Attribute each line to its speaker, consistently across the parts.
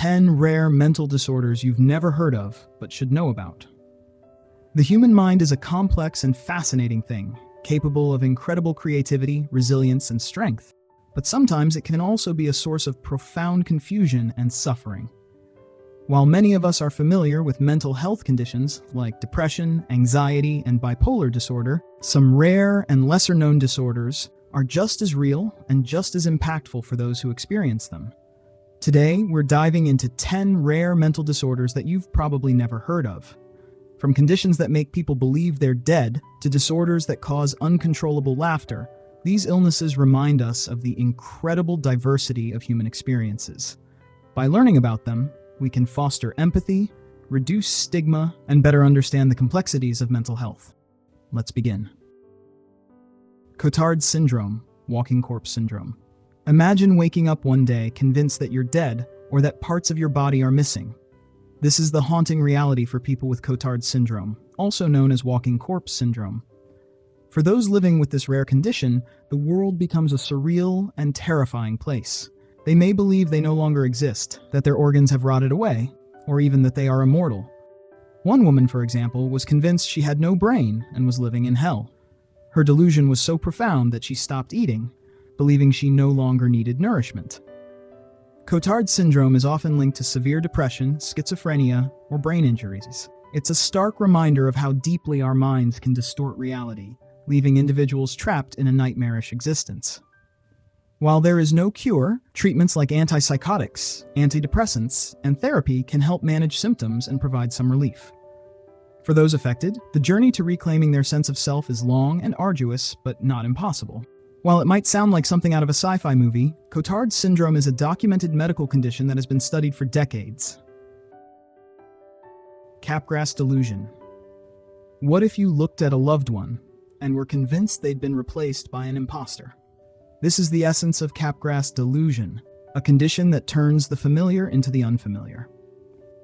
Speaker 1: 10 rare mental disorders you've never heard of, but should know about. The human mind is a complex and fascinating thing, capable of incredible creativity, resilience, and strength. But sometimes it can also be a source of profound confusion and suffering. While many of us are familiar with mental health conditions like depression, anxiety, and bipolar disorder, some rare and lesser-known disorders are just as real and just as impactful for those who experience them. Today, we're diving into 10 rare mental disorders that you've probably never heard of. From conditions that make people believe they're dead to disorders that cause uncontrollable laughter, these illnesses remind us of the incredible diversity of human experiences. By learning about them, we can foster empathy, reduce stigma, and better understand the complexities of mental health. Let's begin. Cotard Syndrome, walking corpse syndrome. Imagine waking up one day convinced that you're dead or that parts of your body are missing. This is the haunting reality for people with Cotard Syndrome, also known as walking corpse syndrome. For those living with this rare condition, the world becomes a surreal and terrifying place. They may believe they no longer exist, that their organs have rotted away, or even that they are immortal. One woman, for example, was convinced she had no brain and was living in hell. Her delusion was so profound that she stopped eating, believing she no longer needed nourishment. Cotard syndrome is often linked to severe depression, schizophrenia, or brain injuries. It's a stark reminder of how deeply our minds can distort reality, leaving individuals trapped in a nightmarish existence. While there is no cure, treatments like antipsychotics, antidepressants, and therapy can help manage symptoms and provide some relief. For those affected, the journey to reclaiming their sense of self is long and arduous, but not impossible. While it might sound like something out of a sci-fi movie, Cotard syndrome is a documented medical condition that has been studied for decades. Capgras Delusion. What if you looked at a loved one and were convinced they'd been replaced by an imposter? This is the essence of Capgras Delusion, a condition that turns the familiar into the unfamiliar.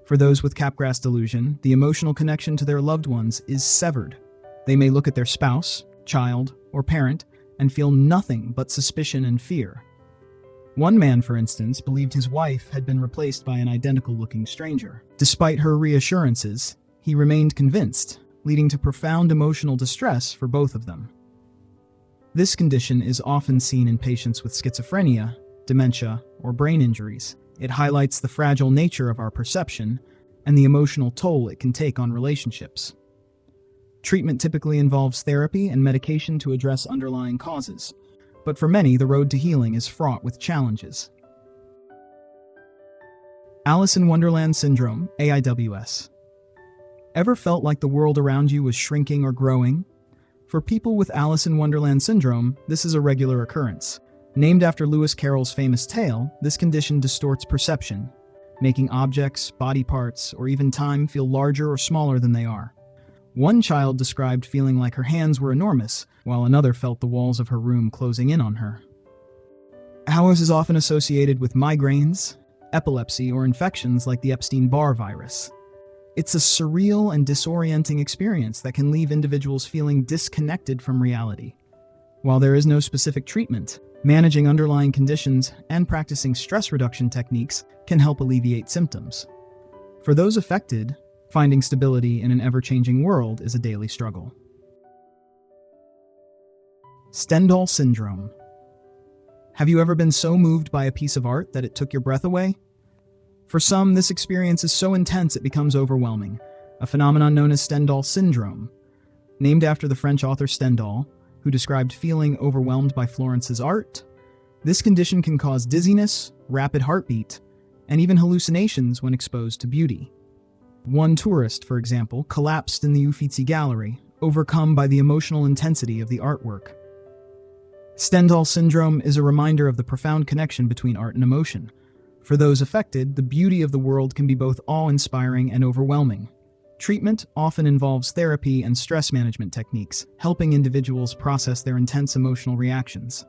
Speaker 1: For those with Capgras Delusion, the emotional connection to their loved ones is severed. They may look at their spouse, child, or parent and feel nothing but suspicion and fear. One man, for instance, believed his wife had been replaced by an identical-looking stranger. Despite her reassurances, he remained convinced, leading to profound emotional distress for both of them. This condition is often seen in patients with schizophrenia, dementia, or brain injuries. It highlights the fragile nature of our perception and the emotional toll it can take on relationships. Treatment typically involves therapy and medication to address underlying causes, but for many, the road to healing is fraught with challenges. Alice in Wonderland Syndrome, A.I.W.S. Ever felt like the world around you was shrinking or growing? For people with Alice in Wonderland Syndrome, this is a regular occurrence. Named after Lewis Carroll's famous tale, this condition distorts perception, making objects, body parts, or even time feel larger or smaller than they are. One child described feeling like her hands were enormous, while another felt the walls of her room closing in on her. A.I.W.S is often associated with migraines, epilepsy, or infections like the Epstein-Barr virus. It's a surreal and disorienting experience that can leave individuals feeling disconnected from reality. While there is no specific treatment, managing underlying conditions and practicing stress reduction techniques can help alleviate symptoms. For those affected, finding stability in an ever-changing world is a daily struggle. Stendhal Syndrome. Have you ever been so moved by a piece of art that it took your breath away? For some, this experience is so intense it becomes overwhelming, a phenomenon known as Stendhal Syndrome. Named after the French author Stendhal, who described feeling overwhelmed by Florence's art, this condition can cause dizziness, rapid heartbeat, and even hallucinations when exposed to beauty. One tourist, for example, collapsed in the Uffizi Gallery, overcome by the emotional intensity of the artwork. Stendhal Syndrome is a reminder of the profound connection between art and emotion. For those affected, the beauty of the world can be both awe-inspiring and overwhelming. Treatment often involves therapy and stress management techniques, helping individuals process their intense emotional reactions.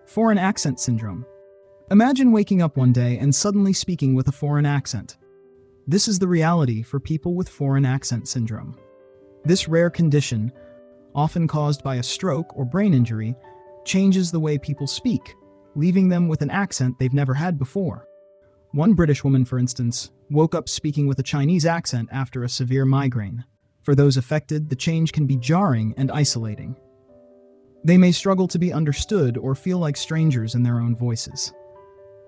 Speaker 1: Foreign accent syndrome. Imagine waking up one day and suddenly speaking with a foreign accent. This is the reality for people with foreign accent syndrome. This rare condition, often caused by a stroke or brain injury, changes the way people speak, leaving them with an accent they've never had before. One British woman, for instance, woke up speaking with a Chinese accent after a severe migraine. For those affected, the change can be jarring and isolating. They may struggle to be understood or feel like strangers in their own voices.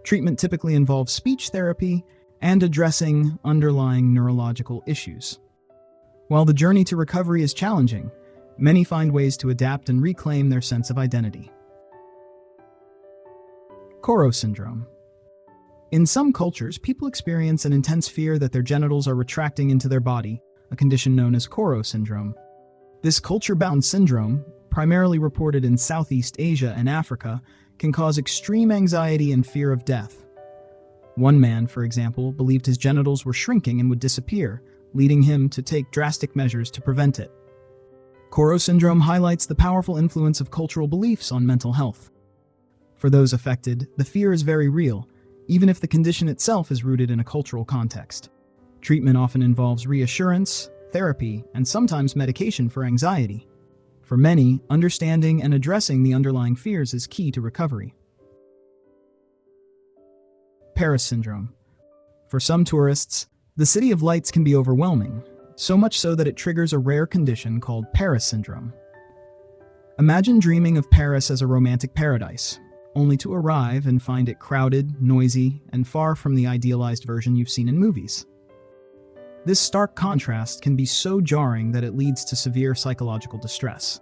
Speaker 1: Treatment typically involves speech therapy and addressing underlying neurological issues. While the journey to recovery is challenging, many find ways to adapt and reclaim their sense of identity. Koro Syndrome. In some cultures, people experience an intense fear that their genitals are retracting into their body, a condition known as Koro Syndrome. This culture-bound syndrome, primarily reported in Southeast Asia and Africa, can cause extreme anxiety and fear of death. One man, for example, believed his genitals were shrinking and would disappear, leading him to take drastic measures to prevent it. Koro Syndrome highlights the powerful influence of cultural beliefs on mental health. For those affected, the fear is very real, even if the condition itself is rooted in a cultural context. Treatment often involves reassurance, therapy, and sometimes medication for anxiety. For many, understanding and addressing the underlying fears is key to recovery. Paris Syndrome. For some tourists, the City of Lights can be overwhelming, so much so that it triggers a rare condition called Paris Syndrome. Imagine dreaming of Paris as a romantic paradise, only to arrive and find it crowded, noisy, and far from the idealized version you've seen in movies. This stark contrast can be so jarring that it leads to severe psychological distress.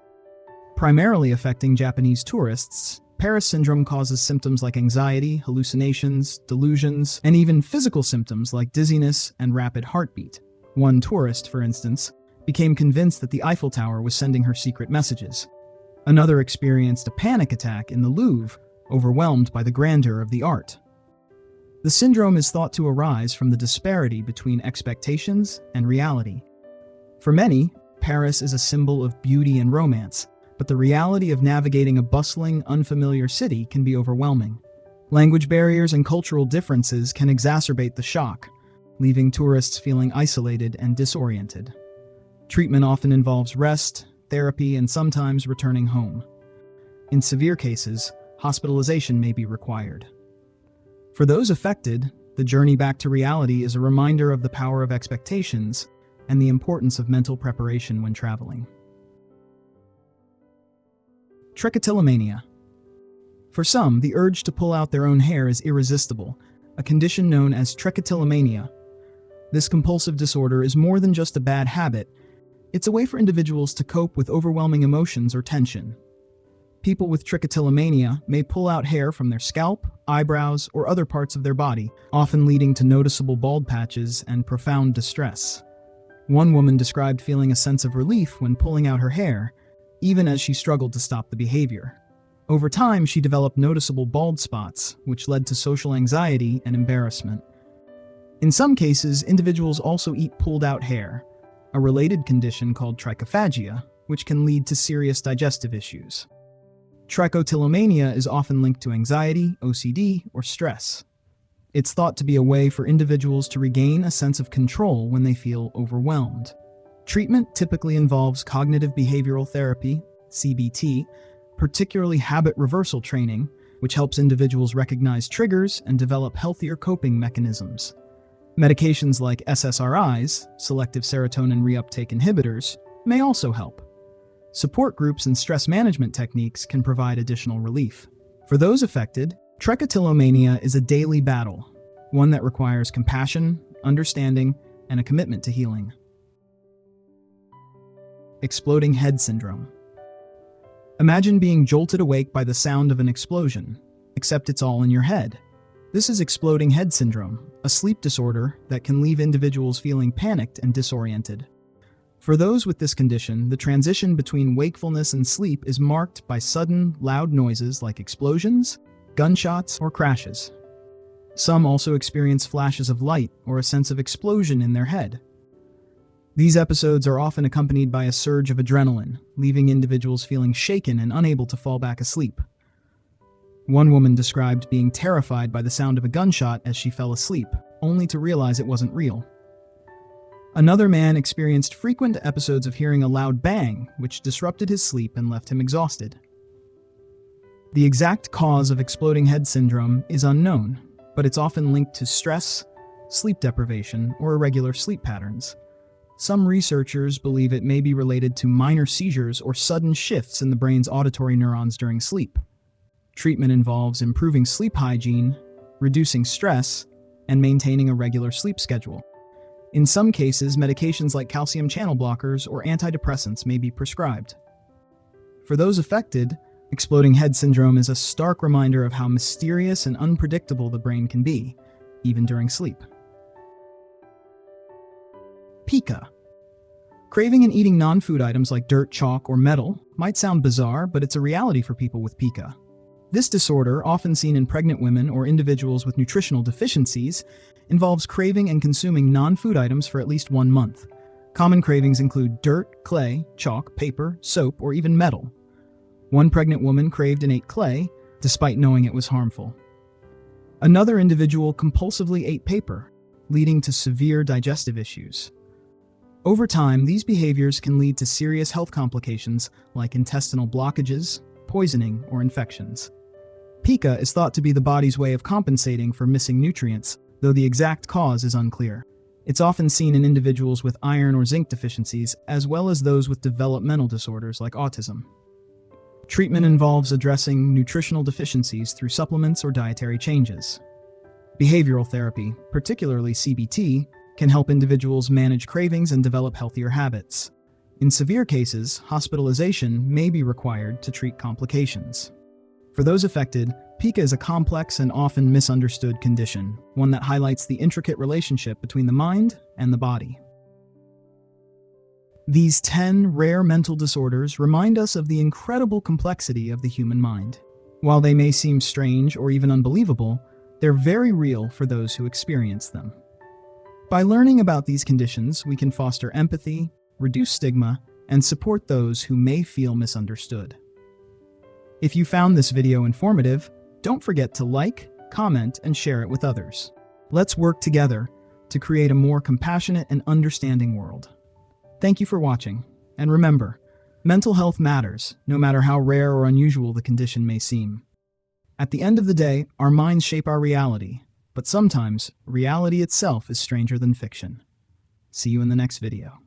Speaker 1: Primarily affecting Japanese tourists, Paris syndrome causes symptoms like anxiety, hallucinations, delusions, and even physical symptoms like dizziness and rapid heartbeat. One tourist, for instance, became convinced that the Eiffel Tower was sending her secret messages. Another experienced a panic attack in the Louvre, overwhelmed by the grandeur of the art. The syndrome is thought to arise from the disparity between expectations and reality. For many, Paris is a symbol of beauty and romance, but the reality of navigating a bustling, unfamiliar city can be overwhelming. Language barriers and cultural differences can exacerbate the shock, leaving tourists feeling isolated and disoriented. Treatment often involves rest, therapy, and sometimes returning home. In severe cases, hospitalization may be required. For those affected, the journey back to reality is a reminder of the power of expectations and the importance of mental preparation when traveling. Trichotillomania. For some, the urge to pull out their own hair is irresistible, a condition known as trichotillomania. This compulsive disorder is more than just a bad habit. It's a way for individuals to cope with overwhelming emotions or tension. People with trichotillomania may pull out hair from their scalp, eyebrows, or other parts of their body, often leading to noticeable bald patches and profound distress. One woman described feeling a sense of relief when pulling out her hair, even as she struggled to stop the behavior. Over time, she developed noticeable bald spots, which led to social anxiety and embarrassment. In some cases, individuals also eat pulled-out hair, a related condition called trichophagia, which can lead to serious digestive issues. Trichotillomania is often linked to anxiety, OCD, or stress. It's thought to be a way for individuals to regain a sense of control when they feel overwhelmed. Treatment typically involves cognitive behavioral therapy, CBT, particularly habit reversal training, which helps individuals recognize triggers and develop healthier coping mechanisms. Medications like SSRIs, selective serotonin reuptake inhibitors, may also help. Support groups and stress management techniques can provide additional relief. For those affected, trichotillomania is a daily battle, one that requires compassion, understanding, and a commitment to healing. Exploding head syndrome. Imagine being jolted awake by the sound of an explosion, except it's all in your head. This is exploding head syndrome, a sleep disorder that can leave individuals feeling panicked and disoriented. For those with this condition, the transition between wakefulness and sleep is marked by sudden, loud noises like explosions, gunshots, or crashes. Some also experience flashes of light or a sense of explosion in their head. These episodes are often accompanied by a surge of adrenaline, leaving individuals feeling shaken and unable to fall back asleep. One woman described being terrified by the sound of a gunshot as she fell asleep, only to realize it wasn't real. Another man experienced frequent episodes of hearing a loud bang, which disrupted his sleep and left him exhausted. The exact cause of exploding head syndrome is unknown, but it's often linked to stress, sleep deprivation, or irregular sleep patterns. Some researchers believe it may be related to minor seizures or sudden shifts in the brain's auditory neurons during sleep. Treatment involves improving sleep hygiene, reducing stress, and maintaining a regular sleep schedule. In some cases, medications like calcium channel blockers or antidepressants may be prescribed. For those affected, exploding head syndrome is a stark reminder of how mysterious and unpredictable the brain can be, even during sleep. Pica. Craving and eating non-food items like dirt, chalk, or metal might sound bizarre, but it's a reality for people with pica. This disorder, often seen in pregnant women or individuals with nutritional deficiencies, involves craving and consuming non-food items for at least 1 month. Common cravings include dirt, clay, chalk, paper, soap, or even metal. One pregnant woman craved and ate clay, despite knowing it was harmful. Another individual compulsively ate paper, leading to severe digestive issues. Over time, these behaviors can lead to serious health complications like intestinal blockages, poisoning, or infections. Pica is thought to be the body's way of compensating for missing nutrients, though the exact cause is unclear. It's often seen in individuals with iron or zinc deficiencies, as well as those with developmental disorders like autism. Treatment involves addressing nutritional deficiencies through supplements or dietary changes. Behavioral therapy, particularly CBT, can help individuals manage cravings and develop healthier habits. In severe cases, hospitalization may be required to treat complications. For those affected, pica is a complex and often misunderstood condition, one that highlights the intricate relationship between the mind and the body. These 10 rare mental disorders remind us of the incredible complexity of the human mind. While they may seem strange or even unbelievable, they're very real for those who experience them. By learning about these conditions, we can foster empathy, reduce stigma, and support those who may feel misunderstood. If you found this video informative, don't forget to like, comment, and share it with others. Let's work together to create a more compassionate and understanding world. Thank you for watching, and remember, mental health matters, no matter how rare or unusual the condition may seem. At the end of the day, our minds shape our reality, but sometimes reality itself is stranger than fiction. See you in the next video.